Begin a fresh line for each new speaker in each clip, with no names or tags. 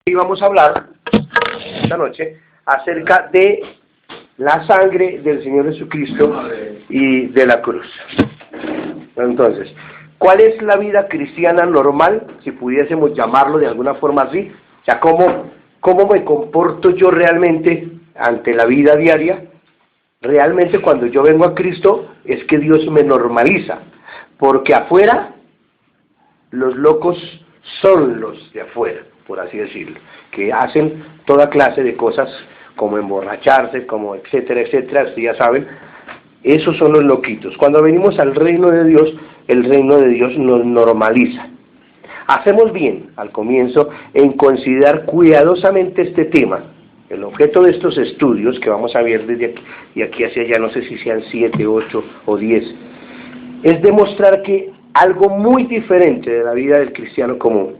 Y vamos a hablar esta noche acerca de la sangre del Señor Jesucristo y de la cruz. Entonces, ¿cuál es la vida cristiana normal, si pudiésemos llamarlo de alguna forma así? O sea, ¿cómo me comporto yo realmente ante la vida diaria? Realmente cuando yo vengo a Cristo es que Dios me normaliza, porque afuera los locos son los de afuera, por así decirlo, que hacen toda clase de cosas como emborracharse, como etcétera, etcétera, ustedes ya saben, esos son los loquitos. Cuando venimos al reino de Dios, el reino de Dios nos normaliza. Hacemos bien al comienzo en considerar cuidadosamente este tema. El objeto de estos estudios que vamos a ver desde aquí y aquí hacia allá, no sé si sean 7, 8 o 10, es demostrar que algo muy diferente de la vida del cristiano común,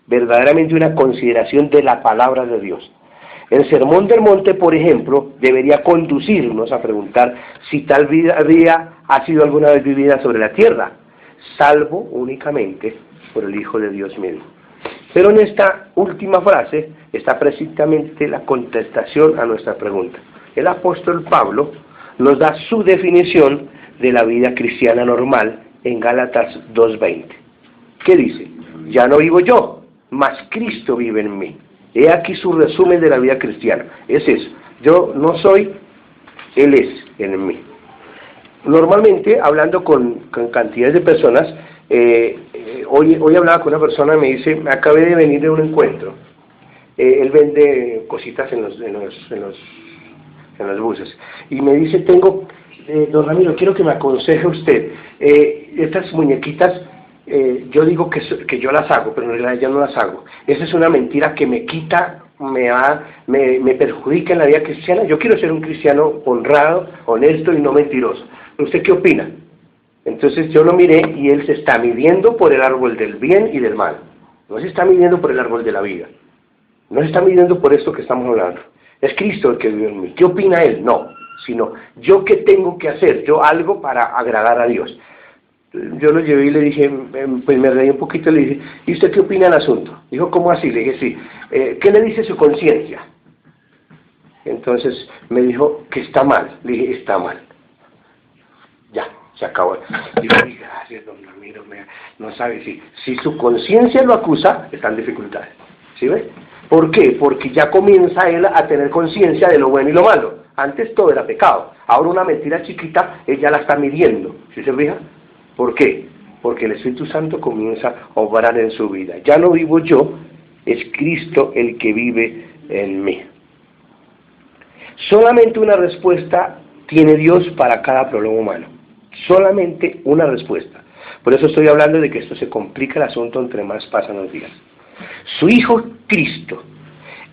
verdaderamente una consideración de la palabra de Dios. El Sermón del Monte, por ejemplo, debería conducirnos a preguntar si tal vida ha sido alguna vez vivida sobre la tierra, salvo únicamente por el Hijo de Dios mismo. Pero en esta última frase está precisamente la contestación a nuestra pregunta. El apóstol Pablo nos da su definición de la vida cristiana normal en Gálatas 2:20. ¿Qué dice? Ya no vivo yo, mas Cristo vive en mí. He aquí su resumen de la vida cristiana. Es eso. Yo no soy, Él es en mí. Normalmente, hablando con cantidades de personas, hoy hablaba con una persona y me dice, me acabé de venir de un encuentro. Él vende cositas en los buses. Y me dice, don Ramiro, quiero que me aconseje usted. Estas muñequitas, yo digo que yo las hago, pero en realidad yo no las hago. Esa es una mentira que me quita, me perjudica en la vida cristiana. Yo quiero ser un cristiano honrado, honesto y no mentiroso. ¿Usted qué opina? Entonces yo lo miré y él se está midiendo por el árbol del bien y del mal. No se está midiendo por el árbol de la vida. No se está midiendo por esto que estamos hablando. Es Cristo el que vive en mí. ¿Qué opina él? No, sino yo qué tengo que hacer, yo algo para agradar a Dios. Yo lo llevé y le dije, pues me reí un poquito y le dije, ¿y usted qué opina del asunto? Dijo, ¿cómo así? Le dije, sí. ¿Qué le dice su conciencia? Entonces me dijo que está mal. Le dije, está mal. Ya, se acabó. Digo, gracias, don Ramiro, no sabe si su conciencia lo acusa, está en dificultades. ¿Sí ve? ¿Por qué? Porque ya comienza él a tener conciencia de lo bueno y lo malo. Antes todo era pecado. Ahora una mentira chiquita, ella la está midiendo. ¿Sí se fija? ¿Por qué? Porque el Espíritu Santo comienza a obrar en su vida. Ya no vivo yo, es Cristo el que vive en mí. Solamente una respuesta tiene Dios para cada problema humano. Solamente una respuesta. Por eso estoy hablando de que esto se complica el asunto entre más pasan los días. Su Hijo Cristo,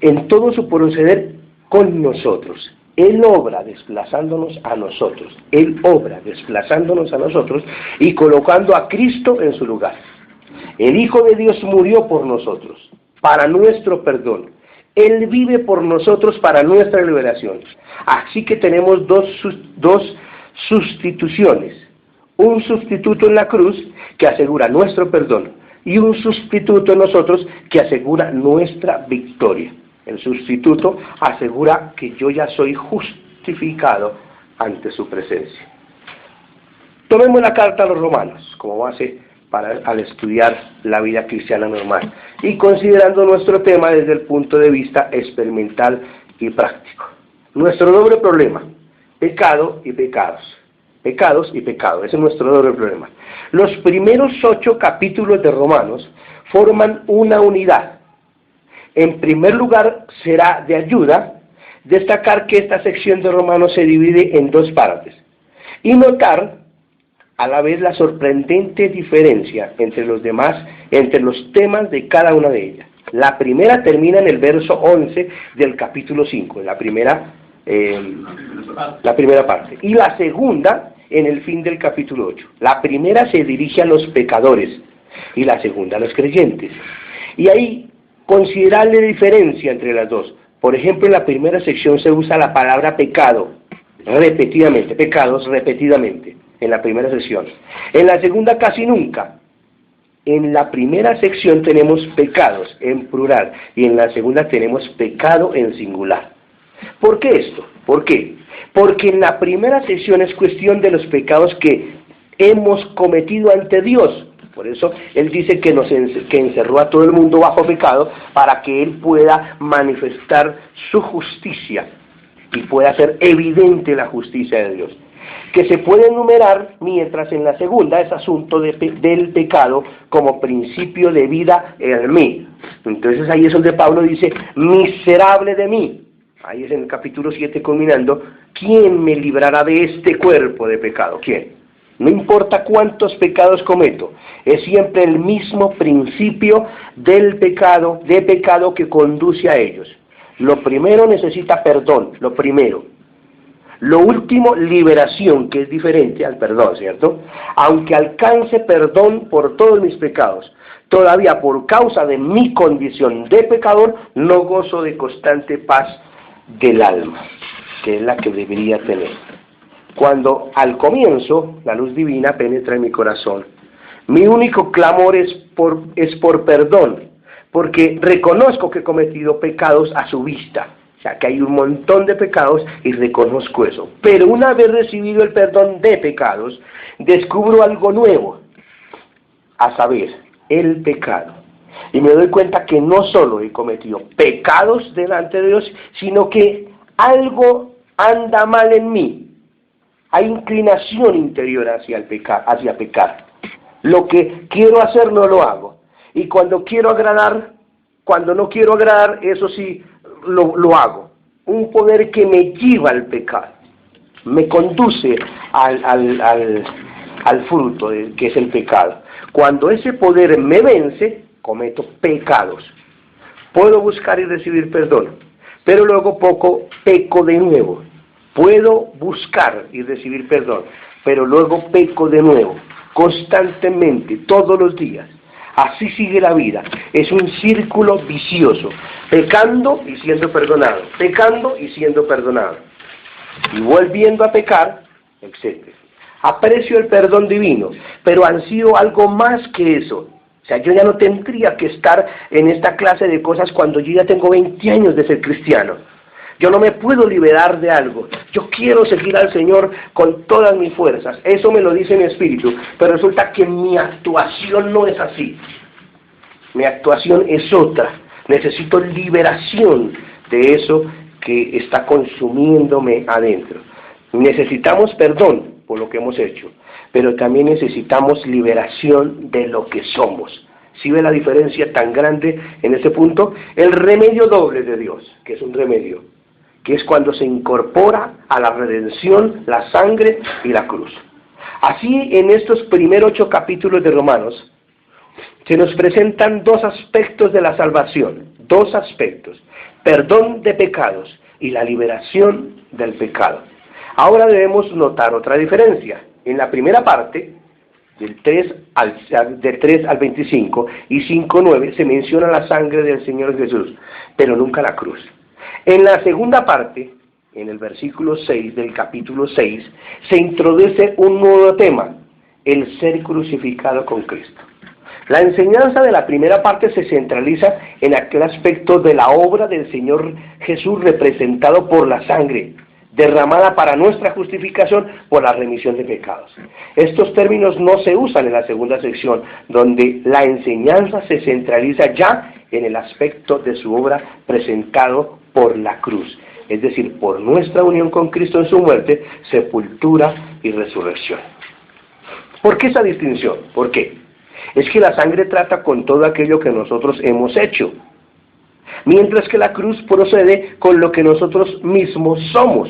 en todo su proceder con nosotros, Él obra desplazándonos a nosotros. Él obra desplazándonos a nosotros y colocando a Cristo en su lugar. El Hijo de Dios murió por nosotros, para nuestro perdón. Él vive por nosotros para nuestra liberación. Así que tenemos dos sustituciones. Un sustituto en la cruz que asegura nuestro perdón y un sustituto en nosotros que asegura nuestra victoria. El sustituto asegura que yo ya soy justificado ante su presencia. Tomemos la carta a los Romanos como base al estudiar la vida cristiana normal y considerando nuestro tema desde el punto de vista experimental y práctico. Nuestro doble problema, pecado y pecados. Pecados y pecado, ese es nuestro doble problema. Los primeros 8 capítulos de Romanos forman una unidad. En primer lugar, será de ayuda destacar que esta sección de Romanos se divide en 2 partes y notar a la vez la sorprendente diferencia entre los temas de cada una de ellas. La primera termina en el verso 11 del capítulo 5, la primera parte, y la segunda en el fin del capítulo 8. La primera se dirige a los pecadores y la segunda a los creyentes. Y hay considerable diferencia entre las dos. Por ejemplo, en la primera sección se usa la palabra pecado repetidamente, pecados repetidamente, en la primera sección. En la segunda casi nunca. en la primera sección tenemos pecados en plural y en la segunda tenemos pecado en singular. ¿Por qué esto? ¿Por qué? Porque en la primera sección es cuestión de los pecados que hemos cometido ante Dios. Por eso Él dice que encerró a todo el mundo bajo pecado para que Él pueda manifestar su justicia y pueda hacer evidente la justicia de Dios. Que se puede enumerar, mientras en la segunda es asunto del pecado como principio de vida en mí. Entonces ahí es donde Pablo dice, miserable de mí. Ahí es en el capítulo 7 culminando, ¿quién me librará de este cuerpo de pecado? ¿Quién? No importa cuántos pecados cometo, es siempre el mismo principio del pecado, de pecado que conduce a ellos. Lo primero necesita perdón, lo primero. Lo último, liberación, que es diferente al perdón, ¿cierto? Aunque alcance perdón por todos mis pecados, todavía por causa de mi condición de pecador, no gozo de constante paz del alma, que es la que debería tener. Cuando al comienzo la luz divina penetra en mi corazón, mi único clamor es por perdón, porque reconozco que he cometido pecados a su vista. O sea, que hay un montón de pecados y reconozco eso. Pero una vez recibido el perdón de pecados, descubro algo nuevo, a saber, el pecado. Y me doy cuenta que no solo he cometido pecados delante de Dios, sino que algo anda mal en mí. Hay inclinación interior hacia pecar. Lo que quiero hacer no lo hago. Y cuando no quiero agradar, eso sí, lo hago. Un poder que me lleva al pecado, me conduce al fruto, que es el pecado. Cuando ese poder me vence, cometo pecados. Puedo buscar y recibir perdón, pero luego peco de nuevo. Puedo buscar y recibir perdón, pero luego peco de nuevo, constantemente, todos los días. Así sigue la vida. Es un círculo vicioso, pecando y siendo perdonado, pecando y siendo perdonado, y volviendo a pecar, etc. Aprecio el perdón divino, pero ansío algo más que eso. O sea, yo ya no tendría que estar en esta clase de cosas cuando yo ya tengo 20 años de ser cristiano. Yo no me puedo liberar de algo. Yo quiero seguir al Señor con todas mis fuerzas. Eso me lo dice mi espíritu. Pero resulta que mi actuación no es así. Mi actuación es otra. Necesito liberación de eso que está consumiéndome adentro. Necesitamos perdón por lo que hemos hecho, pero también necesitamos liberación de lo que somos. ¿Sí ve la diferencia tan grande en ese punto? El remedio doble de Dios, que es un remedio, que es cuando se incorpora a la redención, la sangre y la cruz. Así, en estos primeros 8 capítulos de Romanos, se nos presentan 2 aspectos de la salvación, 2 aspectos, perdón de pecados y la liberación del pecado. Ahora debemos notar otra diferencia. En la primera parte, del 3 al 25 y 5:9, se menciona la sangre del Señor Jesús, pero nunca la cruz. En la segunda parte, en el versículo 6 del capítulo 6, se introduce un nuevo tema, el ser crucificado con Cristo. La enseñanza de la primera parte se centraliza en aquel aspecto de la obra del Señor Jesús representado por la sangre, derramada para nuestra justificación por la remisión de pecados. Estos términos no se usan en la segunda sección, donde la enseñanza se centraliza ya en el aspecto de su obra presentado por la cruz, es decir, por nuestra unión con Cristo en su muerte, sepultura y resurrección. ¿Por qué esa distinción? ¿Por qué? Es que la sangre trata con todo aquello que nosotros hemos hecho, mientras que la cruz procede con lo que nosotros mismos somos.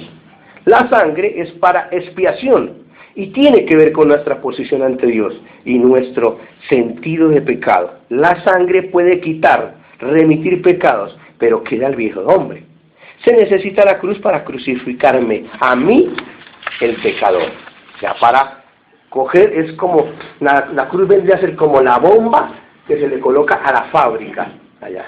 La sangre es para expiación y tiene que ver con nuestra posición ante Dios y nuestro sentido de pecado. La sangre puede quitar, remitir pecados, pero queda el viejo hombre. Se necesita la cruz para crucificarme a mí, el pecador. O sea, para coger, es como, la cruz vendría a ser como la bomba que se le coloca a la fábrica allá.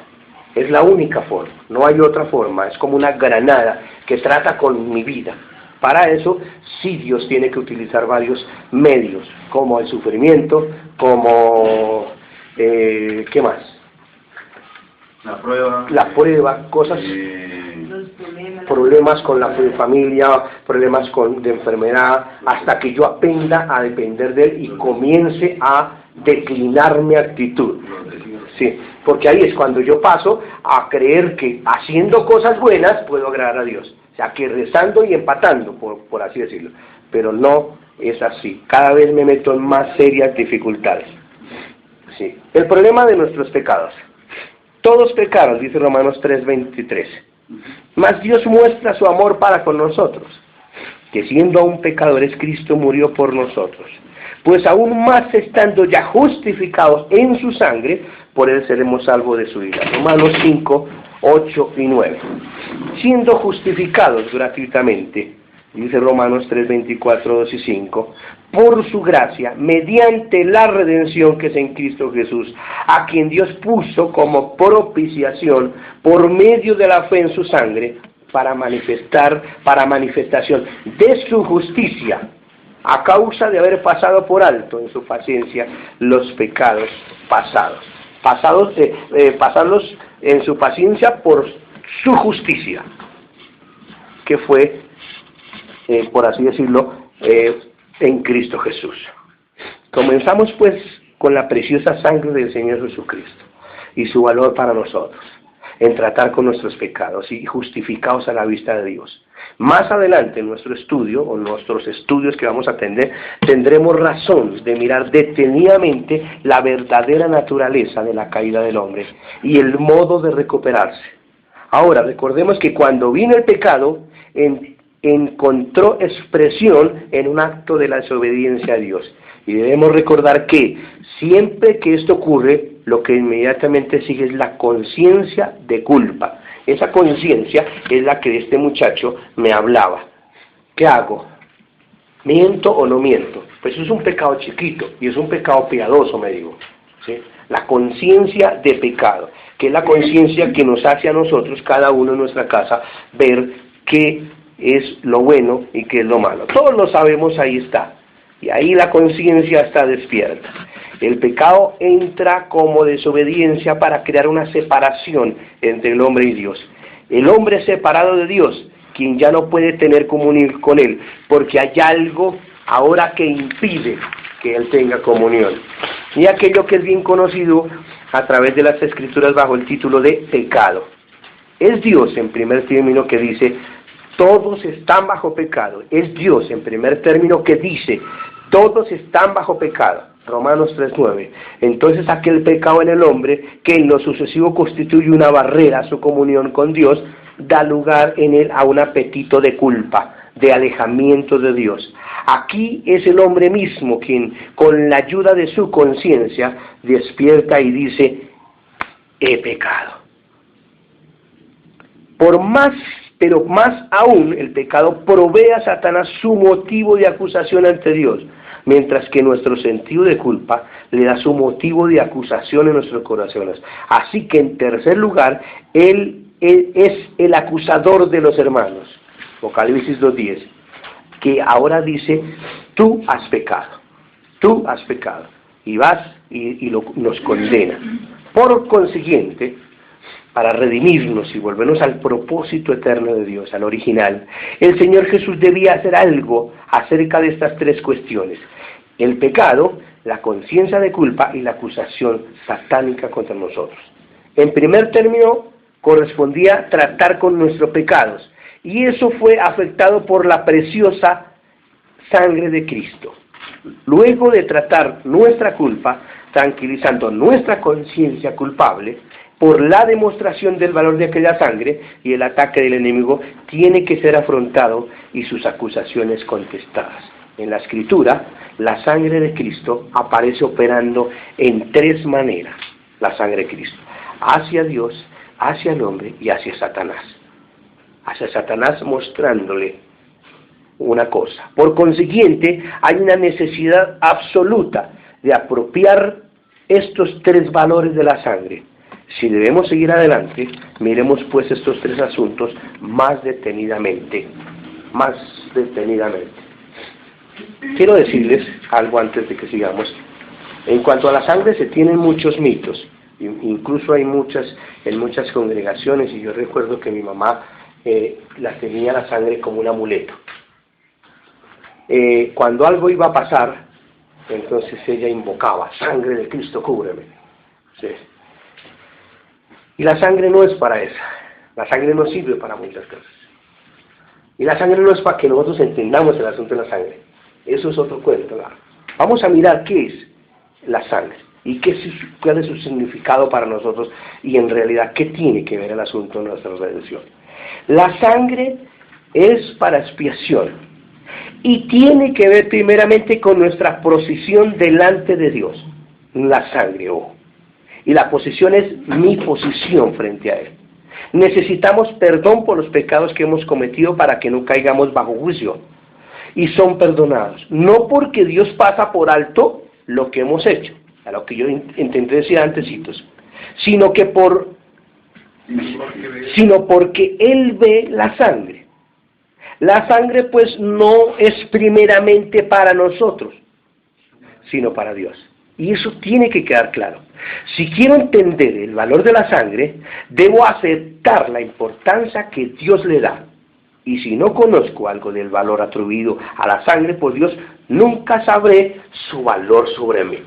Es la única forma, no hay otra forma, es como una granada que trata con mi vida. Para eso, sí, Dios tiene que utilizar varios medios, como el sufrimiento, como ¿qué más? La prueba, cosas, problemas con la familia, problemas de enfermedad, hasta que yo aprenda a depender de Él y comience a declinar mi actitud. Sí, porque ahí es cuando yo paso a creer que haciendo cosas buenas puedo agradar a Dios. O sea, que rezando y empatando, por así decirlo. Pero no es así. Cada vez me meto en más serias dificultades. Sí. El problema de nuestros pecados. Todos pecaron, dice Romanos 3:23. Mas Dios muestra su amor para con nosotros, que siendo aún pecadores, Cristo murió por nosotros. Pues aún más estando ya justificados en su sangre, por Él seremos salvos de su ira. Romanos 5, 8 y 9. Siendo justificados gratuitamente, dice Romanos 3, 24, 2 y 5, por su gracia, mediante la redención que es en Cristo Jesús, a quien Dios puso como propiciación por medio de la fe en su sangre, para manifestación de su justicia, a causa de haber pasado por alto en su paciencia los pecados pasados. Pasarlos en su paciencia por su justicia, que fue, por así decirlo, en Cristo Jesús. Comenzamos pues con la preciosa sangre del Señor Jesucristo y su valor para nosotros, en tratar con nuestros pecados y justificados a la vista de Dios. Más adelante en nuestro estudio, o nuestros estudios que vamos a atender, tendremos razón de mirar detenidamente la verdadera naturaleza de la caída del hombre y el modo de recuperarse. Ahora, recordemos que cuando vino el pecado, encontró expresión en un acto de la desobediencia a Dios. Y debemos recordar que siempre que esto ocurre, lo que inmediatamente sigue es la conciencia de culpa. Esa conciencia es la que este muchacho me hablaba. ¿Qué hago? ¿Miento o no miento? Pues eso es un pecado chiquito y es un pecado piadoso, me digo. ¿Sí? La conciencia de pecado, que es la conciencia que nos hace a nosotros, cada uno en nuestra casa, ver qué es lo bueno y qué es lo malo. Todos lo sabemos, ahí está. Y ahí la conciencia está despierta. El pecado entra como desobediencia para crear una separación entre el hombre y Dios. El hombre separado de Dios, quien ya no puede tener comunión con Él, porque hay algo ahora que impide que Él tenga comunión. Y aquello que es bien conocido a través de las Escrituras bajo el título de pecado. Es Dios en primer término que dice: todos están bajo pecado. Es Dios en primer término que dice: todos están bajo pecado. Romanos 3:9. Entonces aquel pecado en el hombre, que en lo sucesivo constituye una barrera a su comunión con Dios, da lugar en él a un apetito de culpa, de alejamiento de Dios. Aquí es el hombre mismo quien, con la ayuda de su conciencia, despierta y dice: he pecado. Pero más aún, el pecado provee a Satanás su motivo de acusación ante Dios, mientras que nuestro sentido de culpa le da su motivo de acusación en nuestros corazones. Así que, en tercer lugar, Él es el acusador de los hermanos. Apocalipsis 2:10, que ahora dice: tú has pecado, y vas y nos condena. Por consiguiente, para redimirnos y volvernos al propósito eterno de Dios, al original, el Señor Jesús debía hacer algo acerca de estas tres cuestiones: el pecado, la conciencia de culpa y la acusación satánica contra nosotros. En primer término, correspondía tratar con nuestros pecados, y eso fue afectado por la preciosa sangre de Cristo. Luego de tratar nuestra culpa, tranquilizando nuestra conciencia culpable, por la demostración del valor de aquella sangre y el ataque del enemigo, tiene que ser afrontado y sus acusaciones contestadas. En la Escritura, la sangre de Cristo aparece operando en tres maneras. La sangre de Cristo: hacia Dios, hacia el hombre y hacia Satanás. Hacia Satanás, mostrándole una cosa. Por consiguiente, hay una necesidad absoluta de apropiar estos tres valores de la sangre. Si debemos seguir adelante, miremos pues estos tres asuntos más detenidamente. Quiero decirles algo antes de que sigamos. En cuanto a la sangre se tienen muchos mitos, incluso hay en muchas congregaciones, y yo recuerdo que mi mamá la tenía la sangre como un amuleto. Cuando algo iba a pasar, entonces ella invocaba: sangre de Cristo, cúbreme. ¿Sí? Y la sangre no es para eso. La sangre no sirve para muchas cosas. Y la sangre no es para que nosotros entendamos el asunto de la sangre. Eso es otro cuento, ¿verdad? Vamos a mirar qué es la sangre y cuál es su significado para nosotros, y en realidad qué tiene que ver el asunto de nuestra redención. La sangre es para expiación y tiene que ver primeramente con nuestra posición delante de Dios. La sangre, ojo. Y la posición es mi posición frente a Él. Necesitamos perdón por los pecados que hemos cometido para que no caigamos bajo juicio. Y son perdonados. No porque Dios pasa por alto lo que hemos hecho, a lo que yo intenté decir antesitos, sino porque Él ve la sangre. La sangre pues no es primeramente para nosotros, sino para Dios. Y eso tiene que quedar claro. Si quiero entender el valor de la sangre, debo aceptar la importancia que Dios le da. Y si no conozco algo del valor atribuido a la sangre por Dios, nunca sabré su valor sobre mí.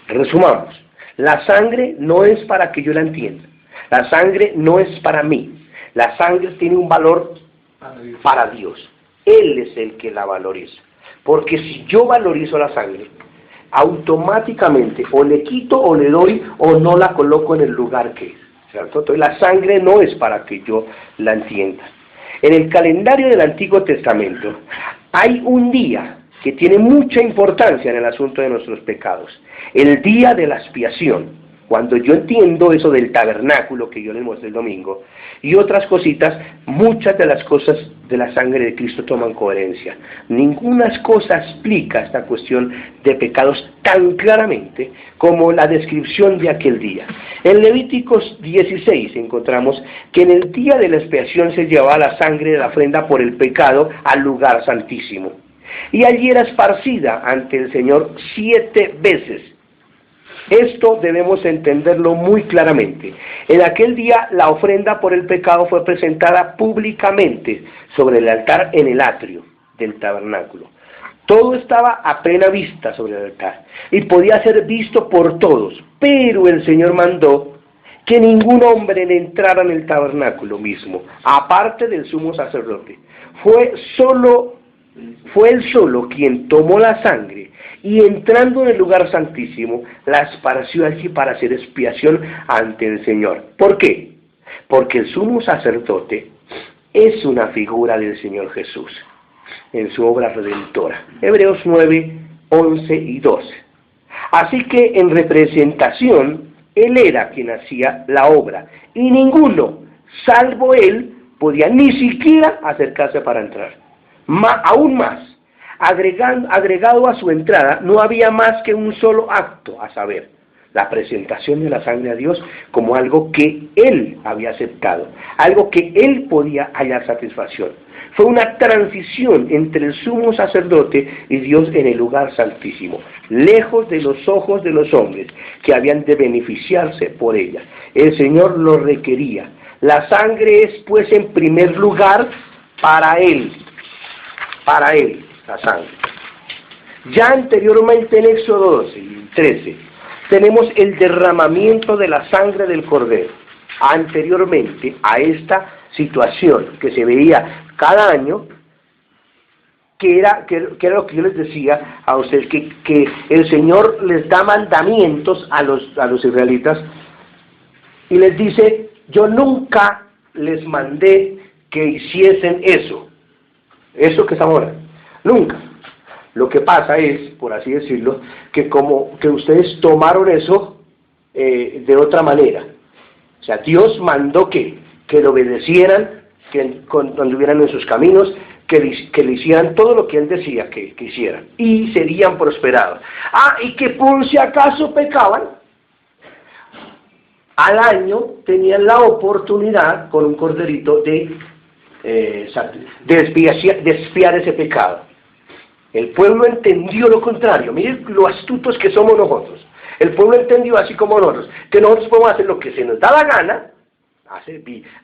Resumamos. La sangre no es para que yo la entienda. La sangre no es para mí. La sangre tiene un valor para Dios. Él es el que la valoriza. Porque si yo valorizo la sangre, automáticamente o le quito o le doy o no la coloco en el lugar que es, ¿cierto? Entonces la sangre no es para que yo la entienda. En el calendario del Antiguo Testamento hay un día que tiene mucha importancia en el asunto de nuestros pecados: el día de la expiación. Cuando yo entiendo eso del tabernáculo que yo les mostré el domingo y otras cositas, muchas de las cosas de la sangre de Cristo toman coherencia. Ninguna cosa explica esta cuestión de pecados tan claramente como la descripción de aquel día. En Levíticos 16 encontramos que en el día de la expiación se llevaba la sangre de la ofrenda por el pecado al lugar santísimo. Y allí era esparcida ante el Señor 7 veces. Esto debemos entenderlo muy claramente. En aquel día la ofrenda por el pecado fue presentada públicamente sobre el altar en el atrio del tabernáculo. Todo estaba a plena vista sobre el altar y podía ser visto por todos, pero el Señor mandó que ningún hombre entrara en el tabernáculo mismo, aparte del sumo sacerdote. Fue él solo quien tomó la sangre y, entrando en el lugar santísimo, la esparció allí para hacer expiación ante el Señor. ¿Por qué? Porque el sumo sacerdote es una figura del Señor Jesús en su obra redentora. Hebreos 9, 11 y 12. Así que en representación, Él era quien hacía la obra y ninguno, salvo Él, podía ni siquiera acercarse para entrar. Aún más, agregado a su entrada, no había más que un solo acto, a saber, la presentación de la sangre a Dios como algo que Él había aceptado, algo que Él podía hallar satisfacción. Fue una transición entre el sumo sacerdote y Dios en el lugar santísimo, lejos de los ojos de los hombres que habían de beneficiarse por ella. El Señor lo requería. La sangre es pues en primer lugar para Él, la sangre. Ya anteriormente en Éxodo 12 y 13 tenemos el derramamiento de la sangre del Cordero. Anteriormente a esta situación que se veía cada año, que era lo que yo les decía a ustedes, que el Señor les da mandamientos a los israelitas y les dice: yo nunca les mandé que hiciesen eso que estamos hablando, nunca. Lo que pasa es, por así decirlo, que ustedes tomaron eso de otra manera. O sea, Dios mandó que lo obedecieran, que anduvieran en sus caminos, que le hicieran todo lo que Él decía que hicieran, y serían prosperados. Y que por si acaso pecaban, al año tenían la oportunidad, con un corderito, de expiar ese pecado. El pueblo entendió lo contrario. Miren lo astutos que somos nosotros. El pueblo entendió, así como nosotros, que nosotros podemos hacer lo que se nos da la gana,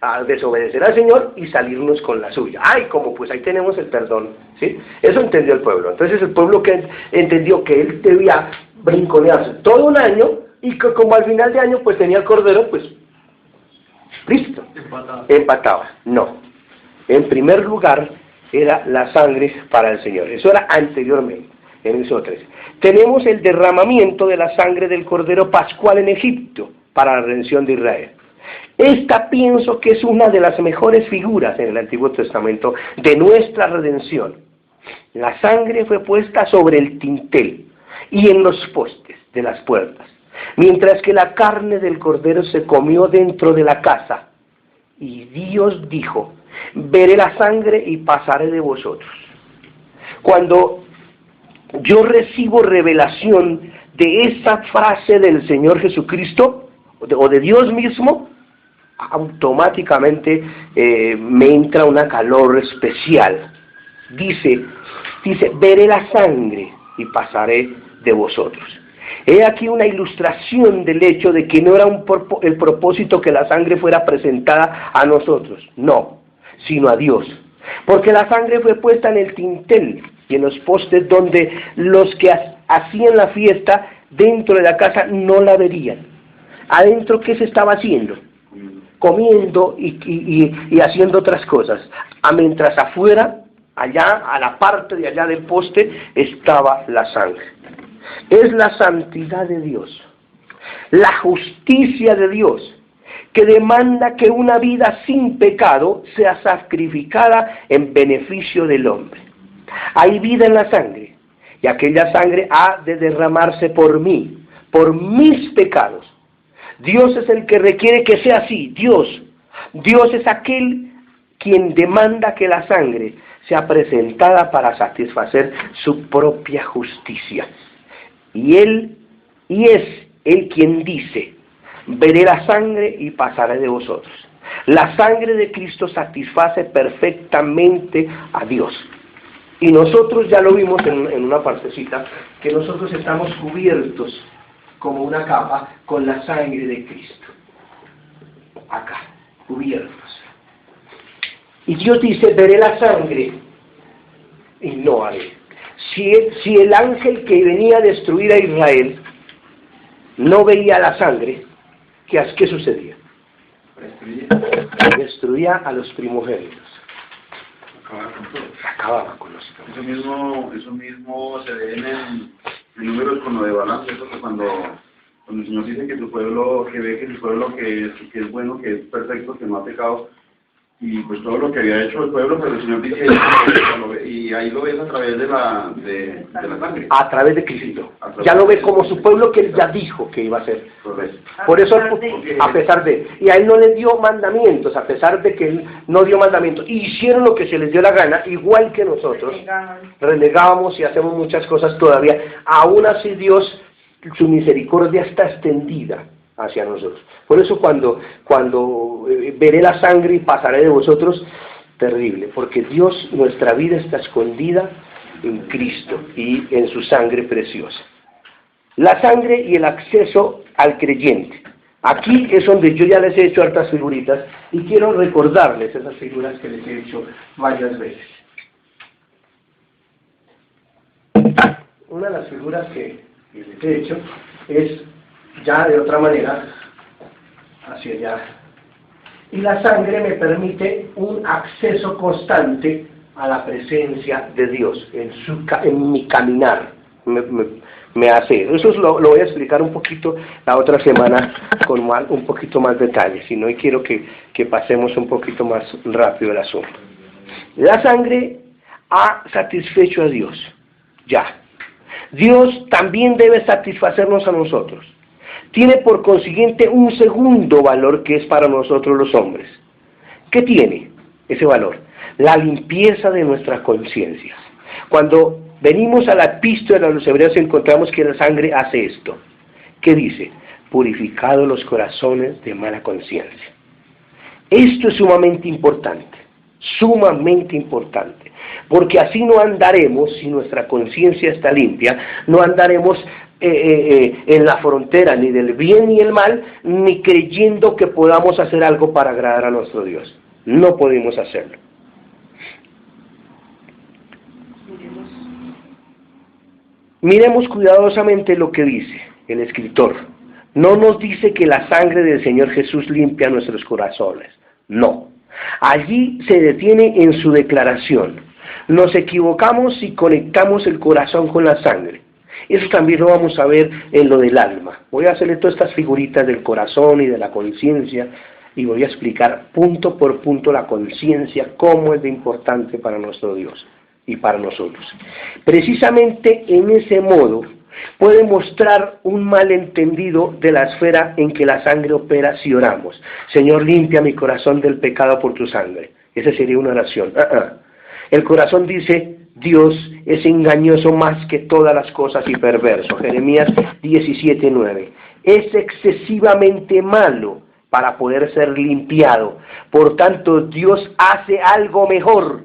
a desobedecer al Señor y salirnos con la suya. Ay, como pues ahí tenemos el perdón, ¿sí? Eso entendió el pueblo. Entonces el pueblo que entendió que él debía brinconearse todo un año y que como al final de año pues tenía el cordero, pues listo, empataba. No. En primer lugar era la sangre para el Señor. Eso era anteriormente, en Éxodo 13. Tenemos el derramamiento de la sangre del cordero pascual en Egipto para la redención de Israel. Esta pienso que es una de las mejores figuras en el Antiguo Testamento de nuestra redención. La sangre fue puesta sobre el dintel y en los postes de las puertas, mientras que la carne del cordero se comió dentro de la casa. Y Dios dijo: veré la sangre y pasaré de vosotros. Cuando yo recibo revelación de esa frase del Señor Jesucristo, o de Dios mismo, automáticamente me entra una calor especial. Dice, veré la sangre y pasaré de vosotros. He aquí una ilustración del hecho de que no era el propósito que la sangre fuera presentada a nosotros, no, sino a Dios. Porque la sangre fue puesta en el dintel y en los postes donde los que hacían la fiesta dentro de la casa no la verían. Adentro, ¿qué se estaba haciendo? Comiendo y haciendo otras cosas. Mientras afuera, allá, a la parte de allá del poste, estaba la sangre. Es la santidad de Dios, la justicia de Dios, que demanda que una vida sin pecado sea sacrificada en beneficio del hombre. Hay vida en la sangre, y aquella sangre ha de derramarse por mí, por mis pecados. Dios es el que requiere que sea así. Dios es aquel quien demanda que la sangre sea presentada para satisfacer su propia justicia. Y es Él quien dice: veré la sangre y pasaré de vosotros. La sangre de Cristo satisface perfectamente a Dios. Y nosotros ya lo vimos en una partecita, que nosotros estamos cubiertos como una capa con la sangre de Cristo. Acá, cubiertos. Y Dios dice: veré la sangre y no haré. Si el ángel que venía a destruir a Israel no veía la sangre, ¿qué sucedía? Destruía a los primogénitos. Acababa con los primogénitos.
Eso mismo se ve en Números con lo de Balaam, ¿cierto? Que cuando el Señor dice que tu pueblo, que ve que su pueblo que es bueno, que es perfecto, que no ha pecado, y pues todo lo que había hecho el pueblo, pero el Señor dice, y ahí lo ves a través de la sangre.
A través de Cristo. Ya lo ve como su pueblo que Él ya dijo que iba a ser.
Correcto.
Por eso, a pesar de, y a Él no le dio mandamientos, a pesar de que Él no dio mandamientos, y hicieron lo que se les dio la gana, igual que nosotros, renegábamos y hacemos muchas cosas todavía. Aún así Dios, su misericordia está extendida hacia nosotros. Por eso cuando veré la sangre y pasaré de vosotros, terrible, porque Dios, nuestra vida está escondida en Cristo y en su sangre preciosa. La sangre y el acceso al creyente. Aquí es donde yo ya les he hecho hartas figuritas y quiero recordarles esas figuras que les he hecho varias veces. Una de las figuras que les he hecho es ya de otra manera, hacia allá. Y la sangre me permite un acceso constante a la presencia de Dios en mi caminar. Me hace. Eso lo voy a explicar un poquito la otra semana con un poquito más detalle, si no, y quiero que pasemos un poquito más rápido el asunto. La sangre ha satisfecho a Dios, ya. Dios también debe satisfacernos a nosotros. Tiene por consiguiente un segundo valor que es para nosotros los hombres. ¿Qué tiene ese valor? La limpieza de nuestras conciencias. Cuando venimos a la epístola de los Hebreos encontramos que la sangre hace esto. ¿Qué dice? Purificado los corazones de mala conciencia. Esto es sumamente importante, porque así no andaremos, si nuestra conciencia está limpia, no andaremos en la frontera ni del bien ni el mal, ni creyendo que podamos hacer algo para agradar a nuestro Dios. No podemos hacerlo. Miremos cuidadosamente lo que dice el escritor. No nos dice que la sangre del Señor Jesús limpia nuestros corazones. No. Allí se detiene en su declaración. Nos equivocamos si conectamos el corazón con la sangre. Eso también lo vamos a ver en lo del alma. Voy a hacerle todas estas figuritas del corazón y de la conciencia y voy a explicar punto por punto la conciencia, cómo es de importante para nuestro Dios y para nosotros. Precisamente en ese modo puede mostrar un malentendido de la esfera en que la sangre opera si oramos. Señor, limpia mi corazón del pecado por tu sangre. Esa sería una oración. El corazón dice, Dios es engañoso más que todas las cosas y perverso. Jeremías 17:9. Es excesivamente malo para poder ser limpiado. Por tanto, Dios hace algo mejor.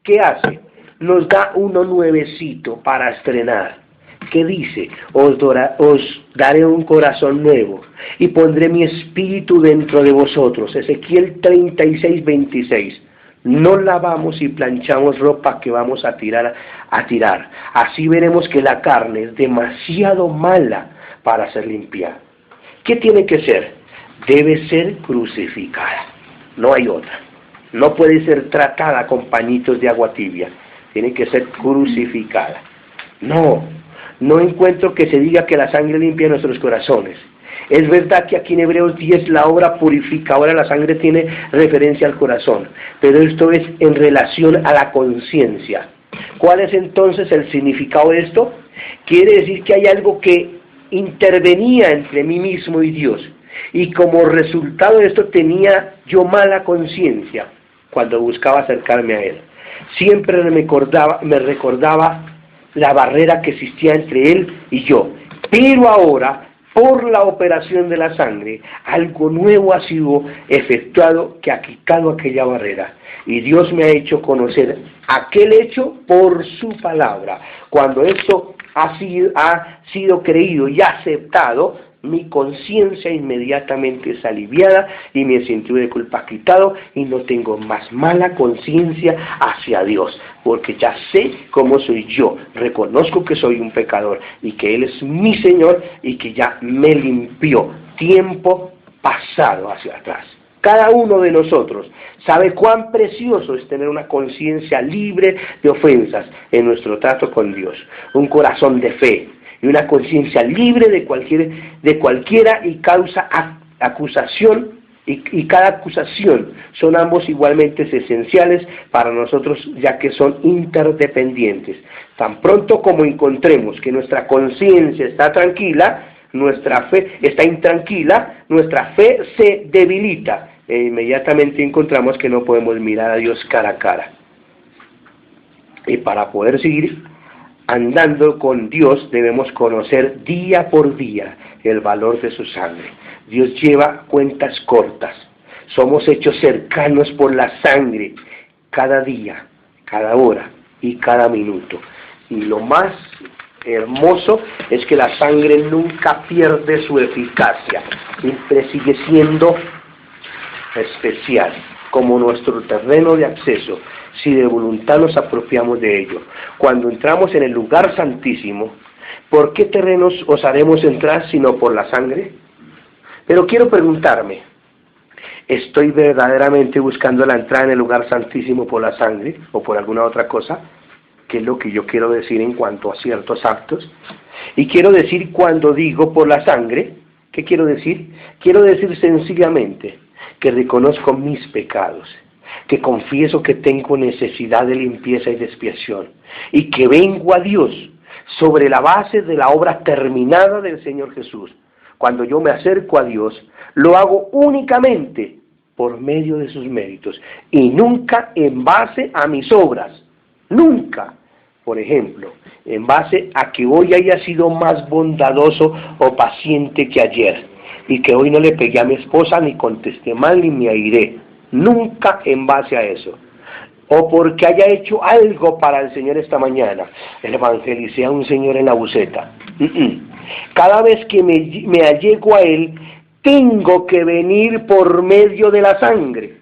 ¿Qué hace? Nos da uno nuevecito para estrenar. ¿Qué dice? Os daré un corazón nuevo y pondré mi espíritu dentro de vosotros. Ezequiel 36:26. No lavamos y planchamos ropa que vamos a tirar. Así veremos que la carne es demasiado mala para ser limpiada. ¿Qué tiene que ser? Debe ser crucificada. No hay otra. No puede ser tratada con pañitos de agua tibia. Tiene que ser crucificada. No encuentro que se diga que la sangre limpia nuestros corazones. Es verdad que aquí en Hebreos 10 la obra purificadora de la sangre tiene referencia al corazón, pero esto es en relación a la conciencia. ¿Cuál es entonces el significado de esto? Quiere decir que hay algo que intervenía entre mí mismo y Dios, y como resultado de esto tenía yo mala conciencia cuando buscaba acercarme a Él. Siempre me recordaba la barrera que existía entre Él y yo, pero ahora, por la operación de la sangre, algo nuevo ha sido efectuado que ha quitado aquella barrera. Y Dios me ha hecho conocer aquel hecho por su palabra. Cuando esto ha sido creído y aceptado, mi conciencia inmediatamente es aliviada y mi sentido de culpa quitado y no tengo más mala conciencia hacia Dios, porque ya sé cómo soy yo, reconozco que soy un pecador y que Él es mi Señor y que ya me limpió tiempo pasado hacia atrás. Cada uno de nosotros sabe cuán precioso es tener una conciencia libre de ofensas en nuestro trato con Dios, un corazón de fe y una conciencia libre de cualquiera y causa acusación, y cada acusación son ambos igualmente esenciales para nosotros, ya que son interdependientes. Tan pronto como encontremos que nuestra conciencia está tranquila, nuestra fe está intranquila, nuestra fe se debilita e inmediatamente encontramos que no podemos mirar a Dios cara a cara. Y para poder seguir andando con Dios debemos conocer día por día el valor de su sangre. Dios lleva cuentas cortas. Somos hechos cercanos por la sangre cada día, cada hora y cada minuto. Y lo más hermoso es que la sangre nunca pierde su eficacia. Siempre sigue siendo especial, como nuestro terreno de acceso, si de voluntad nos apropiamos de ello. Cuando entramos en el lugar santísimo, ¿por qué terrenos osaremos entrar sino por la sangre? Pero quiero preguntarme, ¿estoy verdaderamente buscando la entrada en el lugar santísimo por la sangre o por alguna otra cosa? ¿Qué es lo que yo quiero decir en cuanto a ciertos actos? Y quiero decir, cuando digo por la sangre, ¿qué quiero decir? Quiero decir sencillamente que reconozco mis pecados, que confieso que tengo necesidad de limpieza y de expiación, y que vengo a Dios sobre la base de la obra terminada del Señor Jesús. Cuando yo me acerco a Dios, lo hago únicamente por medio de sus méritos, y nunca en base a mis obras, nunca. Por ejemplo, en base a que hoy haya sido más bondadoso o paciente que ayer, y que hoy no le pegué a mi esposa, ni contesté mal, ni me airé. Nunca en base a eso. o porque haya hecho algo para el Señor esta mañana, evangelicé a un señor en la buseta. Cada vez que me allego a Él, tengo que venir por medio de la sangre.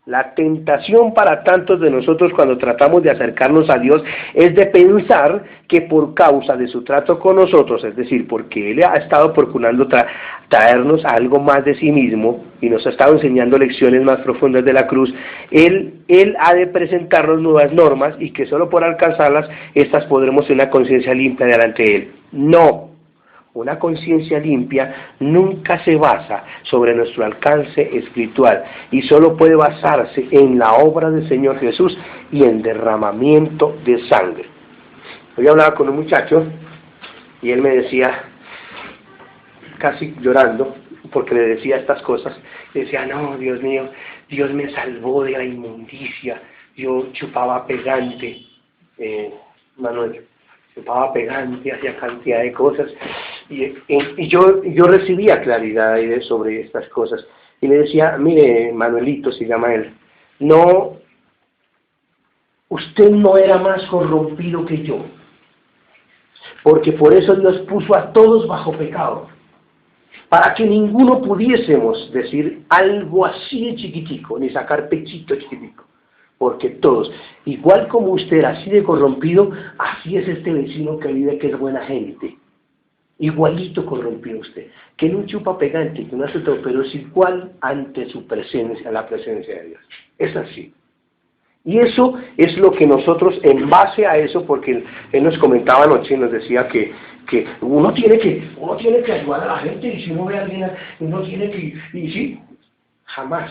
La tentación para tantos de nosotros cuando tratamos de acercarnos a Dios es de pensar que por causa de su trato con nosotros, es decir, porque Él ha estado procurando traernos a algo más de sí mismo y nos ha estado enseñando lecciones más profundas de la cruz, Él ha de presentarnos nuevas normas y que solo por alcanzarlas, estas podremos tener una conciencia limpia delante de Él. No. Una conciencia limpia nunca se basa sobre nuestro alcance espiritual y solo puede basarse en la obra del Señor Jesús y en derramamiento de sangre. Hoy hablaba con un muchacho y él me decía, casi llorando, porque le decía estas cosas, y decía, no, Dios mío, Dios me salvó de la inmundicia, yo chupaba pegante, Manuel, chupaba pegante, hacía cantidad de cosas, y yo recibía claridad sobre estas cosas, y le decía, mire, Manuelito se llama él, no, usted no era más corrompido que yo, porque por eso Dios puso a todos bajo pecado, para que ninguno pudiésemos decir algo así de chiquitico, ni sacar pechito chiquitico, porque todos, igual como usted era así de corrompido, así es este vecino que vive que es buena gente, igualito corrompido usted, que no chupa pegante, que no hace todo, pero es igual ante su presencia, la presencia de Dios, es así. Y eso es lo que nosotros, en base a eso, porque él nos comentaba anoche y nos decía que uno tiene que ayudar a la gente, y si uno ve a alguien, uno tiene que, y sí, jamás,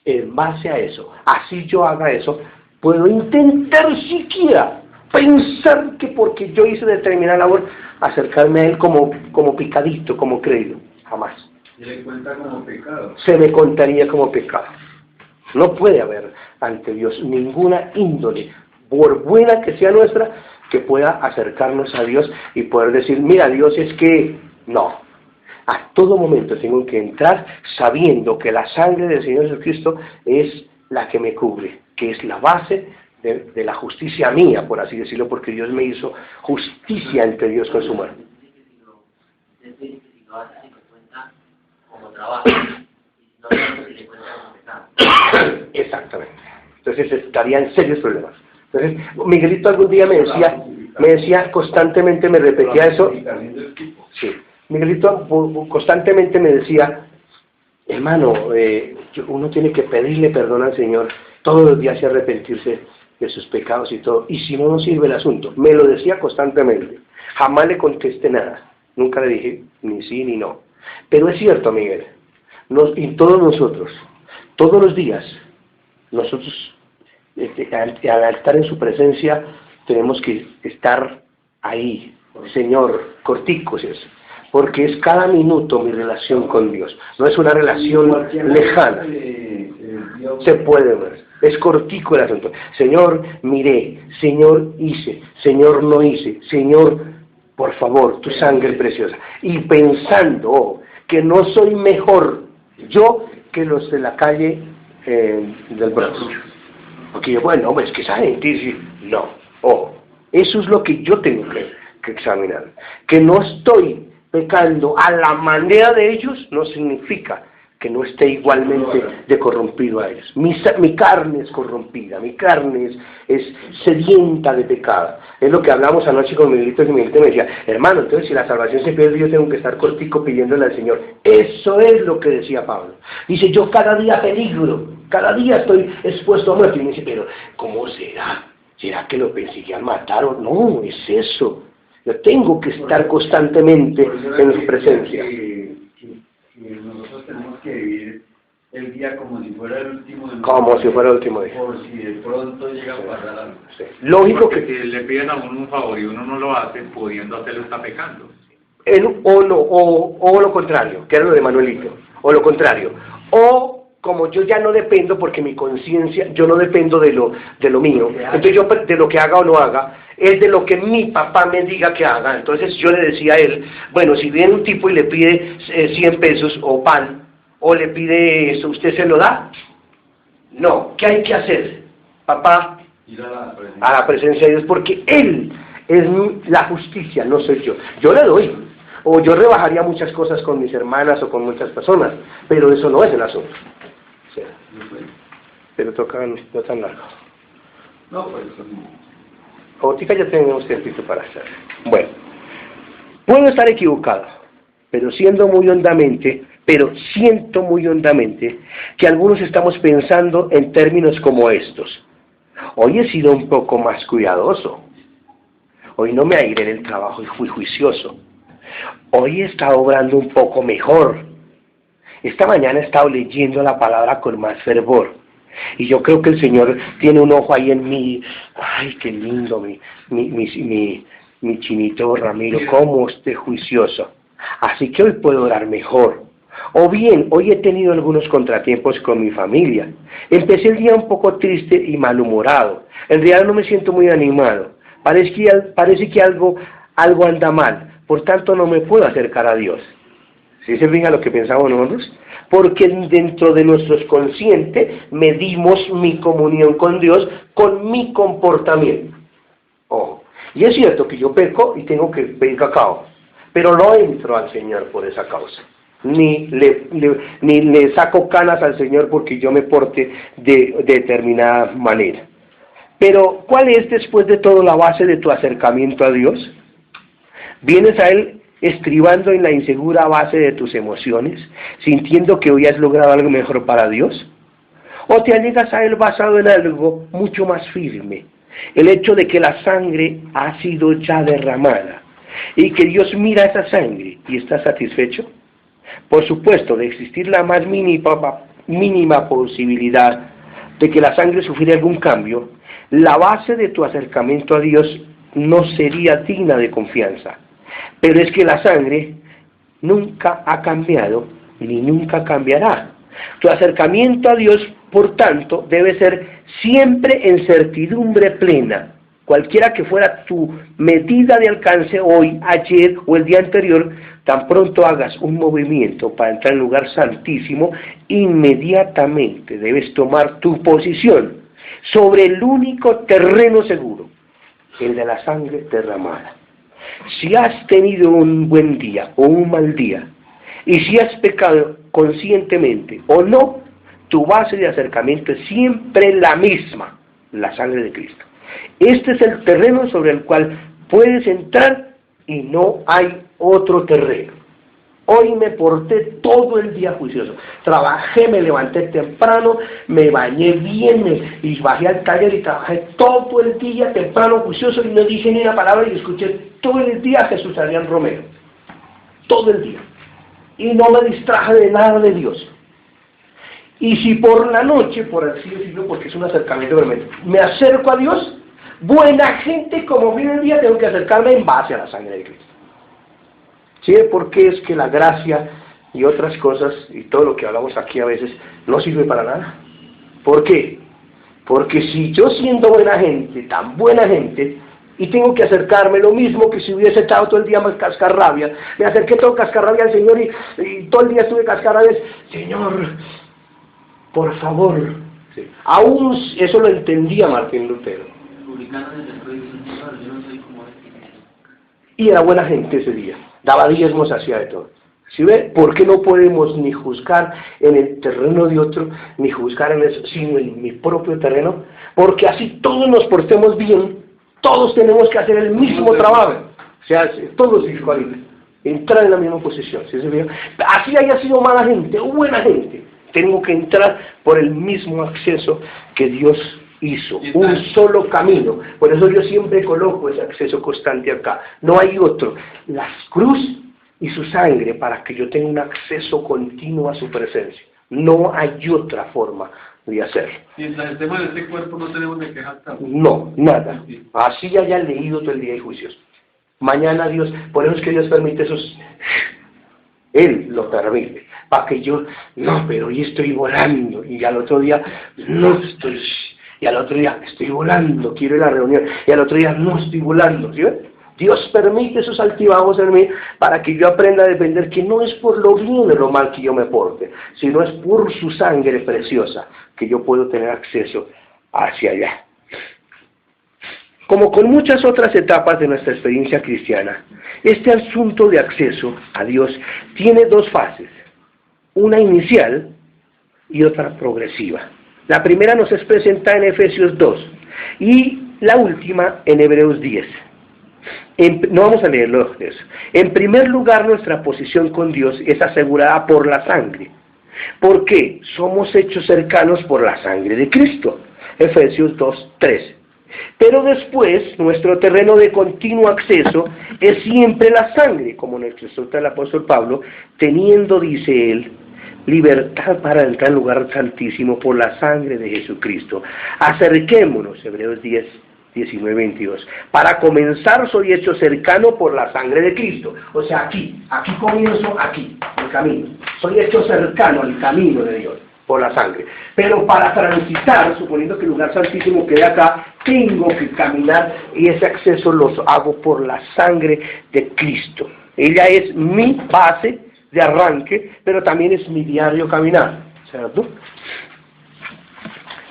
en base a eso, así yo haga eso, puedo intentar siquiera pensar que porque yo hice determinada labor, acercarme a él como picadito, como creído, jamás.
¿Se le cuenta como pecado?
Se me contaría como pecado. No puede haber ante Dios ninguna índole, por buena que sea nuestra, que pueda acercarnos a Dios y poder decir, mira, Dios es que no. A todo momento tengo que entrar sabiendo que la sangre del Señor Jesucristo es la que me cubre, que es la base de la justicia mía, por así decirlo, porque Dios me hizo justicia ante Dios con su mano. Exactamente. Entonces estaría en serios problemas. Entonces, Miguelito algún día me decía constantemente, me repetía eso. Sí. Miguelito constantemente me decía, hermano, uno tiene que pedirle perdón al Señor todos los días y arrepentirse de sus pecados y todo. Y si no, no sirve el asunto. Me lo decía constantemente. Jamás le contesté nada. Nunca le dije ni sí ni no. Pero es cierto, Miguel. Y todos nosotros, todos los días, nosotros, al estar en su presencia, tenemos que estar ahí, Señor, corticos es, porque es cada minuto mi relación con Dios, no es una relación lejana, se puede ver, es cortico el asunto. Señor, miré, Señor, hice, Señor, no hice, Señor, por favor, tu sangre preciosa, y pensando que no soy mejor yo que los de la calle del Bronx. Porque yo, bueno, es que esa gente dice, no, eso es lo que yo tengo que examinar. Que no estoy pecando a la manera de ellos no significa que no esté igualmente de corrompido a ellos. Mi carne es corrompida, mi carne es sedienta de pecado. Es lo que hablamos anoche con Miguelito, y Miguelito me decía, hermano, entonces si la salvación se pierde, yo tengo que estar cortico pidiéndole al Señor. Eso es lo que decía Pablo. Dice, yo cada día peligro, cada día estoy expuesto a muerte. Y me dice, pero ¿cómo será? ¿Será que lo persiguen, mataron? No, es eso. Yo tengo que estar constantemente en su presencia.
Nosotros tenemos que vivir el día como si fuera el último día.
Como si fuera el último día.
Por si de pronto llega a pasar algo.
Sí. Lógico
porque
que
si le piden a uno un favor y uno no lo hace, pudiendo hacerlo, está pecando.
O lo contrario, que era lo de Manuelito, o lo contrario, o como yo ya no dependo, porque mi conciencia, yo no dependo de lo mío, entonces yo de lo que haga o no haga, es de lo que mi papá me diga que haga. Entonces yo le decía a él, bueno, si viene un tipo y le pide 100 pesos o pan, o le pide eso, ¿usted se lo da? No, ¿qué hay que hacer papá, a la presencia de Dios, porque Él es la justicia, no soy yo. Yo le doy, o yo rebajaría muchas cosas con mis hermanas o con muchas personas, pero eso no es el asunto. O sea, pero toca no tan largo.
No, pues
Ahorita ya tenemos tiempito para hacer. Bueno, puedo estar equivocado, pero siento muy hondamente que algunos estamos pensando en términos como estos. Hoy he sido un poco más cuidadoso. Hoy no me airé en el trabajo y fui juicioso. Hoy he estado obrando un poco mejor. Esta mañana he estado leyendo la palabra con más fervor. Y yo creo que el Señor tiene un ojo ahí en mí. Ay, qué lindo, mi chinito Ramiro, cómo esté juicioso. Así que hoy puedo orar mejor. O bien, hoy he tenido algunos contratiempos con mi familia. Empecé el día un poco triste y malhumorado. En realidad no me siento muy animado. Parece que algo anda mal. Por tanto, no me puedo acercar a Dios. ¿Sí se fija lo que pensamos nosotros? Porque dentro de nuestro consciente medimos mi comunión con Dios con mi comportamiento. Oh. Y es cierto que yo peco y tengo que pedir cacao, pero no entro al Señor por esa causa. Ni le saco canas al Señor porque yo me porte de determinada manera. Pero, ¿cuál es después de todo la base de tu acercamiento a Dios? ¿Vienes a Él estribando en la insegura base de tus emociones, sintiendo que hoy has logrado algo mejor para Dios? ¿O te allegas a Él basado en algo mucho más firme? El hecho de que la sangre ha sido ya derramada y que Dios mira esa sangre y está satisfecho. Por supuesto, de existir la más mínima posibilidad de que la sangre sufriera algún cambio, la base de tu acercamiento a Dios no sería digna de confianza. Pero es que la sangre nunca ha cambiado ni nunca cambiará. Tu acercamiento a Dios, por tanto, debe ser siempre en certidumbre plena. Cualquiera que fuera tu medida de alcance hoy, ayer o el día anterior, tan pronto hagas un movimiento para entrar al lugar santísimo, inmediatamente debes tomar tu posición sobre el único terreno seguro, el de la sangre derramada. Si has tenido un buen día o un mal día, y si has pecado conscientemente o no, tu base de acercamiento es siempre la misma, la sangre de Cristo. Este es el terreno sobre el cual puedes entrar y no hay otro terreno. Hoy me porté todo el día juicioso. Trabajé, me levanté temprano, me bañé bien y bajé al taller y trabajé todo el día temprano juicioso y no dije ni una palabra y escuché todo el día a Jesús Adrián Romero. Todo el día. Y no me distraje de nada de Dios. Y si por la noche, por así decirlo, porque es un acercamiento realmente, me acerco a Dios, buena gente, como viene el día, tengo que acercarme en base a la sangre de Cristo. ¿Sí? Porque es que la gracia y otras cosas, y todo lo que hablamos aquí a veces, no sirve para nada. ¿Por qué? Porque si yo siendo buena gente, tan buena gente, y tengo que acercarme lo mismo que si hubiese estado todo el día más cascarrabia, me acerqué todo cascarrabia al Señor y todo el día estuve cascarrabias, Señor, por favor. Sí. Aún eso lo entendía Martín Lutero. Y era buena gente ese día, daba diezmos, hacía de todo. ¿Sí ve? ¿Por qué no podemos ni juzgar en el terreno de otro, ni juzgar en eso, sino en mi propio terreno? Porque así todos nos portemos bien, todos tenemos que hacer el mismo trabajo. O sea, todos igualitos, entrar en la misma posición. ¿Sí se ve? Así haya sido mala gente o buena gente, tengo que entrar por el mismo acceso que Dios hizo, un solo camino. Por eso yo siempre coloco ese acceso constante acá. No hay otro. La cruz y su sangre para que yo tenga un acceso continuo a su presencia. No hay otra forma de hacerlo.
Y en el tema de este cuerpo no tenemos de qué jactar.
No, nada. Así haya leído todo el día de juicios. Mañana Dios, por eso es que Dios permite esos... Él lo permite. Para que yo, no, pero hoy estoy volando. Y al otro día, no estoy... Y al otro día, estoy volando, quiero ir a la reunión. Y al otro día, no estoy volando. ¿Sí ven? Dios permite esos altibajos en mí para que yo aprenda a depender que no es por lo bien o lo mal que yo me porte, sino es por su sangre preciosa que yo puedo tener acceso hacia allá. Como con muchas otras etapas de nuestra experiencia cristiana, este asunto de acceso a Dios tiene dos fases, una inicial y otra progresiva. La primera nos es presentada en Efesios 2 y la última en Hebreos 10. No vamos a leerlo de eso. En primer lugar, nuestra posición con Dios es asegurada por la sangre. ¿Por qué? Somos hechos cercanos por la sangre de Cristo. Efesios 2:13. Pero después, nuestro terreno de continuo acceso es siempre la sangre, como nos exhorta el apóstol Pablo, teniendo, dice él, libertad para entrar al lugar santísimo por la sangre de Jesucristo. Acerquémonos, Hebreos 10, 19, 22. Para comenzar soy hecho cercano por la sangre de Cristo. O sea, aquí comienzo, aquí, el camino. Soy hecho cercano al camino de Dios por la sangre. Pero para transitar, suponiendo que el lugar santísimo quede acá, tengo que caminar y ese acceso los hago por la sangre de Cristo. Ella es mi base de arranque, pero también es mi diario caminar, ¿cierto?